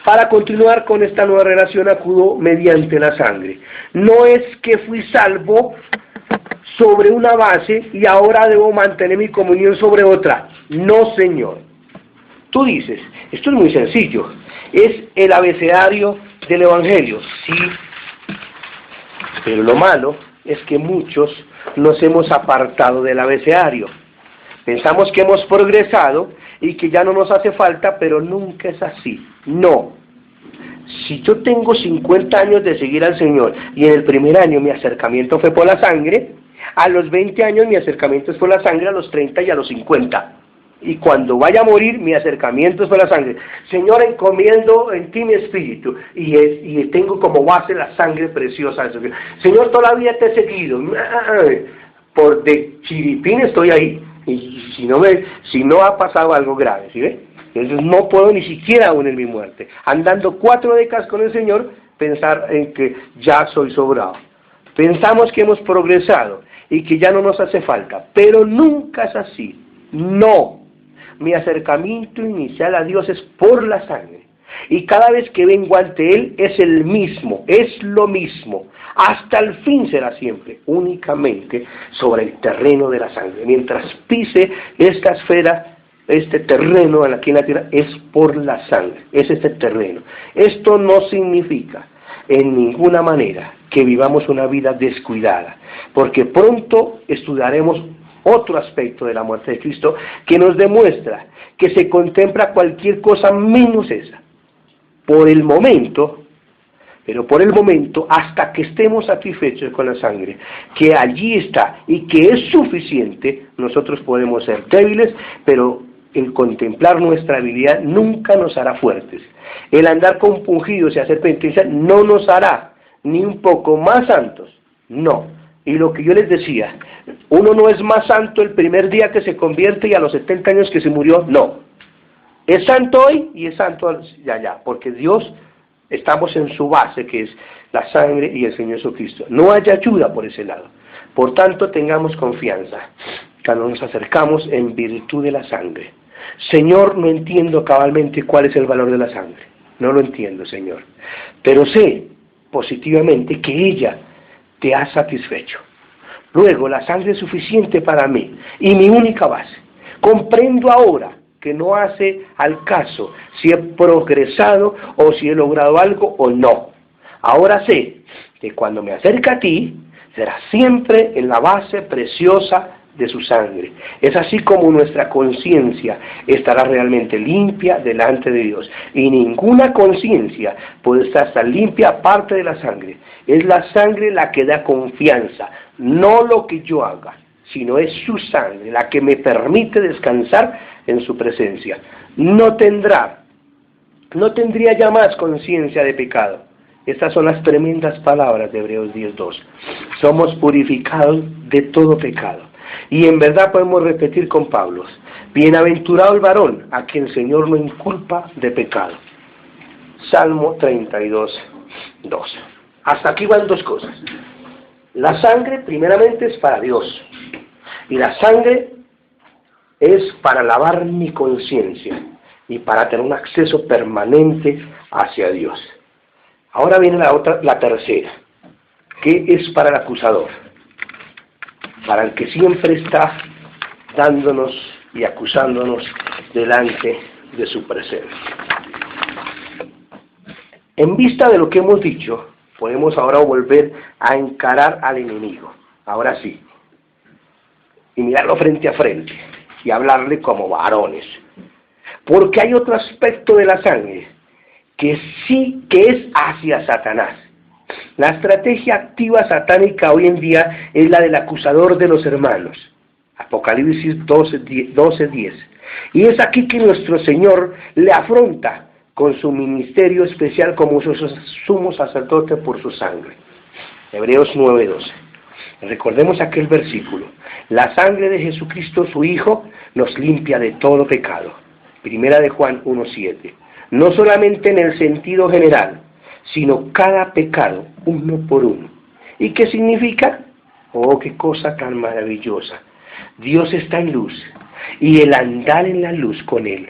Para continuar con esta nueva relación acudo mediante la sangre. No es que fui salvo sobre una base y ahora debo mantener mi comunión sobre otra. No, Señor. Tú dices, esto es muy sencillo, es el abecedario del Evangelio, sí, pero lo malo es que muchos nos hemos apartado del abecedario. Pensamos que hemos progresado y que ya no nos hace falta, pero nunca es así. No. Si yo tengo 50 años de seguir al Señor y en el primer año mi acercamiento fue por la sangre, a los 20 años mi acercamiento es por la sangre, a los 30 y a los 50. Y cuando vaya a morir, mi acercamiento es por la sangre. Señor, encomiendo en ti mi espíritu. Y tengo como base la sangre preciosa de Jesús. Señor, todavía te he seguido. Por de chiripín estoy ahí. Y si no ha pasado algo grave, ¿sí ve? Entonces no puedo ni siquiera aún en mi muerte, andando 4 décadas con el Señor, pensar en que ya soy sobrado. Pensamos que hemos progresado y que ya no nos hace falta, pero nunca es así. No. Mi acercamiento inicial a Dios es por la sangre. Y cada vez que vengo ante Él es el mismo, es lo mismo. Hasta el fin será siempre, únicamente sobre el terreno de la sangre. Mientras pise esta esfera, este terreno aquí en la tierra, es por la sangre, es este terreno. Esto no significa en ninguna manera que vivamos una vida descuidada, porque pronto estudiaremos otro aspecto de la muerte de Cristo que nos demuestra que se contempla cualquier cosa menos esa. Por el momento, hasta que estemos satisfechos con la sangre, que allí está y que es suficiente, nosotros podemos ser débiles, pero el contemplar nuestra habilidad nunca nos hará fuertes. El andar compungidos y hacer penitencia no nos hará ni un poco más santos, no. Y lo que yo les decía, uno no es más santo el primer día que se convierte y a los 70 años que se murió, no. Es santo hoy y es santo allá, porque Dios, estamos en su base, que es la sangre y el Señor Jesucristo. No hay ayuda por ese lado. Por tanto, tengamos confianza cuando nos acercamos en virtud de la sangre. Señor, no entiendo cabalmente cuál es el valor de la sangre. No lo entiendo, Señor. Pero sé positivamente que ella te ha satisfecho. Luego, la sangre es suficiente para mí y mi única base. Comprendo ahora que no hace al caso si he progresado o si he logrado algo o no. Ahora sé que cuando me acerque a ti, será siempre en la base preciosa de su sangre. Es así como nuestra conciencia estará realmente limpia delante de Dios. Y ninguna conciencia puede estar tan limpia aparte de la sangre. Es la sangre la que da confianza, no lo que yo haga, sino es su sangre la que me permite descansar en su presencia. No tendría ya más conciencia de pecado. Estas son las tremendas palabras de Hebreos 10:2. Somos purificados de todo pecado. Y en verdad podemos repetir con Pablo, bienaventurado el varón a quien el Señor no inculpa de pecado. Salmo 32:2. Hasta aquí van dos cosas. La sangre primeramente es para Dios. Y la sangre es para lavar mi conciencia y para tener un acceso permanente hacia Dios. Ahora viene la tercera, que es para el acusador, para el que siempre está dándonos y acusándonos delante de su presencia. En vista de lo que hemos dicho, podemos ahora volver a encarar al enemigo, ahora sí, y mirarlo frente a frente, y hablarle como varones. Porque hay otro aspecto de la sangre, que es hacia Satanás. La estrategia activa satánica hoy en día es la del acusador de los hermanos. Apocalipsis 12:10. Y es aquí que nuestro Señor le afronta con su ministerio especial como su sumo sacerdote por su sangre. Hebreos 9:12. Recordemos aquel versículo. La sangre de Jesucristo, su Hijo, nos limpia de todo pecado. Primera de Juan 1:7. No solamente en el sentido general, sino cada pecado, uno por uno. ¿Y qué significa? Oh, qué cosa tan maravillosa. Dios está en luz, y el andar en la luz con Él.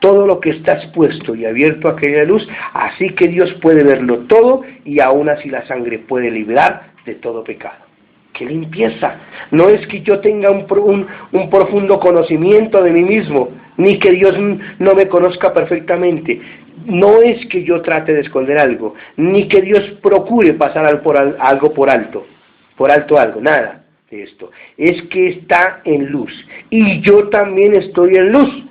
Todo lo que está expuesto y abierto a aquella luz, así que Dios puede verlo todo, y aún así la sangre puede librar de todo pecado. ¡Qué limpieza! No es que yo tenga un profundo conocimiento de mí mismo, ni que Dios no me conozca perfectamente. No es que yo trate de esconder algo, ni que Dios procure pasar algo por alto algo, nada de esto. Es que está en luz, y yo también estoy en luz,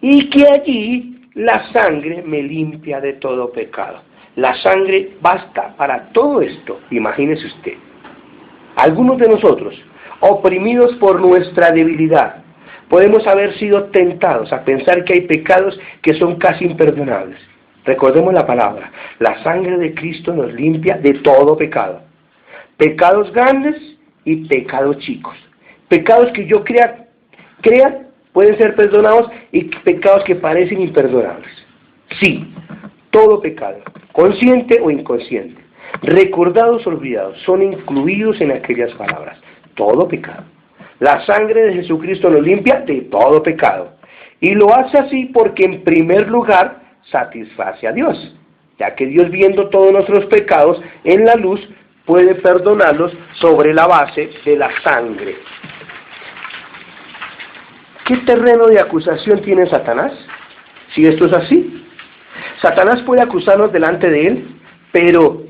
y que allí la sangre me limpia de todo pecado. La sangre basta para todo esto, imagínese usted. Algunos de nosotros, oprimidos por nuestra debilidad, podemos haber sido tentados a pensar que hay pecados que son casi imperdonables. Recordemos la palabra, la sangre de Cristo nos limpia de todo pecado. Pecados grandes y pecados chicos. Pecados que yo crea pueden ser perdonados, y pecados que parecen imperdonables. Sí, todo pecado, consciente o inconsciente, recordados o olvidados, son incluidos en aquellas palabras. Todo pecado. La sangre de Jesucristo nos limpia de todo pecado. Y lo hace así porque en primer lugar satisface a Dios, ya que Dios, viendo todos nuestros pecados en la luz, puede perdonarlos sobre la base de la sangre. ¿Qué terreno de acusación tiene Satanás? Si esto es así, Satanás puede acusarnos delante de él, pero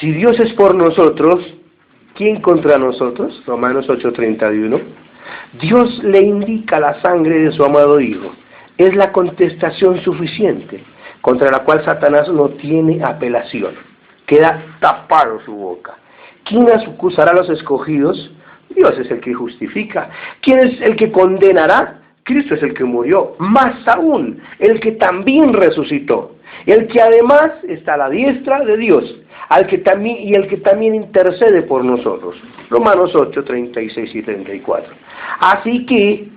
si Dios es por nosotros, ¿quién contra nosotros? Romanos 8:31. Dios le indica la sangre de su amado Hijo. Es la contestación suficiente contra la cual Satanás no tiene apelación. Queda tapado su boca. ¿Quién acusará a los escogidos? Dios es el que justifica. ¿Quién es el que condenará? Cristo es el que murió. Más aún, el que también resucitó. El que además está a la diestra de Dios. El que también intercede por nosotros. Romanos 8:36 y 34. Así que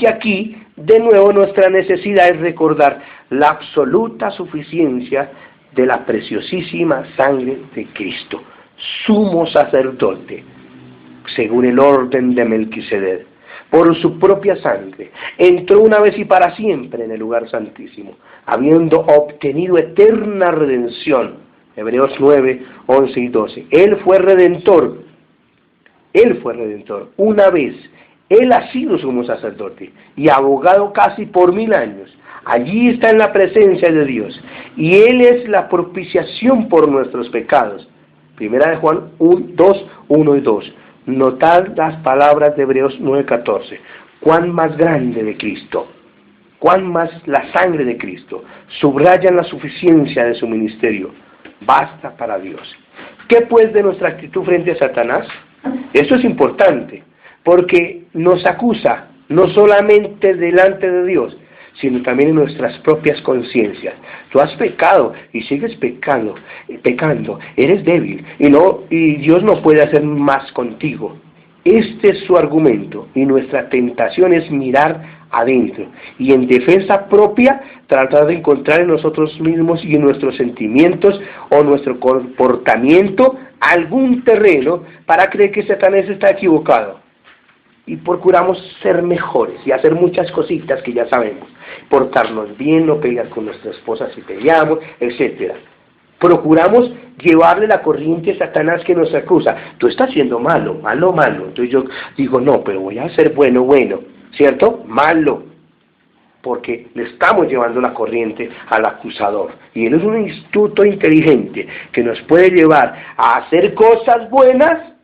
aquí, de nuevo, nuestra necesidad es recordar la absoluta suficiencia de la preciosísima sangre de Cristo, sumo sacerdote, según el orden de Melquisedec. Por su propia sangre, entró una vez y para siempre en el lugar santísimo, habiendo obtenido eterna redención. Hebreos 9:11 y 12. Él fue redentor. Una vez, Él ha sido sumo sacerdote y abogado casi por 1000 años. Allí está en la presencia de Dios, y Él es la propiciación por nuestros pecados. Primera de Juan 2:1 y 2. Notad las palabras de Hebreos 9:14. Cuán más grande de Cristo, cuán más la sangre de Cristo, subrayan la suficiencia de su ministerio. Basta para Dios. ¿Qué pues de nuestra actitud frente a Satanás? Esto es importante, porque nos acusa no solamente delante de Dios, sino también en nuestras propias conciencias. Tú has pecado y sigues pecando, eres débil, y Dios no puede hacer más contigo. Este es su argumento, y nuestra tentación es mirar adentro, y en defensa propia tratar de encontrar en nosotros mismos y en nuestros sentimientos o nuestro comportamiento algún terreno para creer que Satanás está equivocado. Y procuramos ser mejores y hacer muchas cositas que ya sabemos, portarnos bien, no pelear con nuestra esposa si peleamos, etc. procuramos llevarle la corriente a Satanás que nos acusa. Tú estás siendo malo, malo, malo. Entonces yo digo, no, pero voy a ser bueno, bueno, ¿cierto? Malo, porque le estamos llevando la corriente al acusador. Y él es un astuto inteligente que nos puede llevar a hacer cosas buenas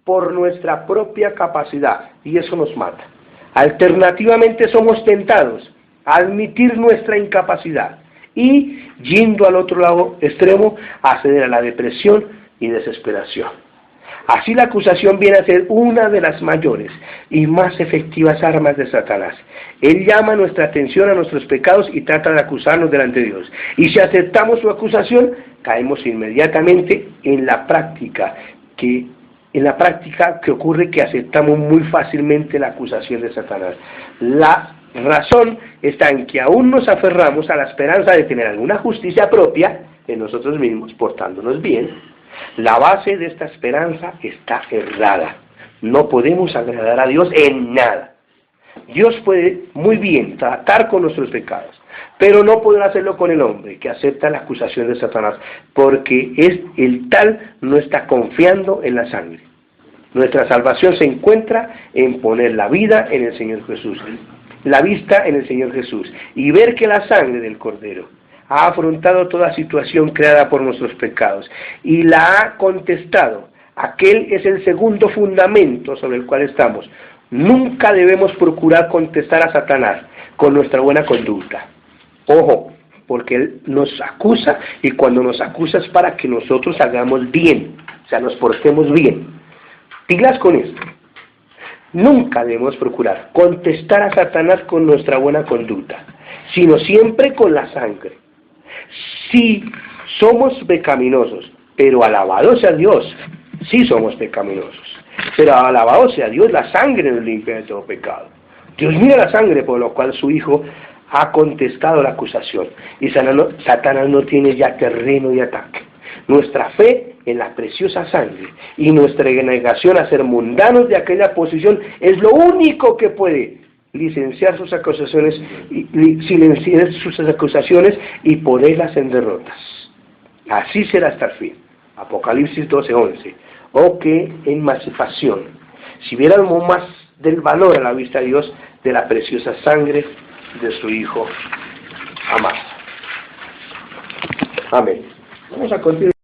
por nuestra propia capacidad, y eso nos mata. Alternativamente somos tentados a admitir nuestra incapacidad y, yendo al otro lado extremo, acceder a la depresión y desesperación. Así la acusación viene a ser una de las mayores y más efectivas armas de Satanás. Él llama nuestra atención a nuestros pecados y trata de acusarnos delante de Dios. Y si aceptamos su acusación, caemos inmediatamente en la práctica que ocurre que aceptamos muy fácilmente la acusación de Satanás. La razón está en que aún nos aferramos a la esperanza de tener alguna justicia propia en nosotros mismos, portándonos bien. La base de esta esperanza está errada. No podemos agradar a Dios en nada. Dios puede muy bien tratar con nuestros pecados, pero no podrá hacerlo con el hombre que acepta la acusación de Satanás, porque el tal no está confiando en la sangre. Nuestra salvación se encuentra en poner la vida en el Señor Jesús, la vista en el Señor Jesús, y ver que la sangre del Cordero ha afrontado toda situación creada por nuestros pecados y la ha contestado. Aquel es el segundo fundamento sobre el cual estamos. Nunca debemos procurar contestar a Satanás con nuestra buena conducta. Ojo, porque él nos acusa, y cuando nos acusa es para que nosotros hagamos bien, o sea, nos portemos bien. Pilas con esto. Nunca debemos procurar contestar a Satanás con nuestra buena conducta, sino siempre con la sangre. Si somos pecaminosos, pero alabado sea Dios, sí somos pecaminosos, pero alabado sea Dios, la sangre nos limpia de todo pecado. Dios mira la sangre por lo cual su Hijo ha contestado la acusación, y Satanás no tiene ya terreno de ataque. Nuestra fe en la preciosa sangre y nuestra negación a ser mundanos de aquella posición es lo único que puede silenciar sus acusaciones y ponerlas en derrotas. Así será hasta el fin. Apocalipsis 12:11. Oh, qué emancipación, si viéramos más del valor a la vista de Dios de la preciosa sangre de su Hijo amado. Amén. Vamos a continuar.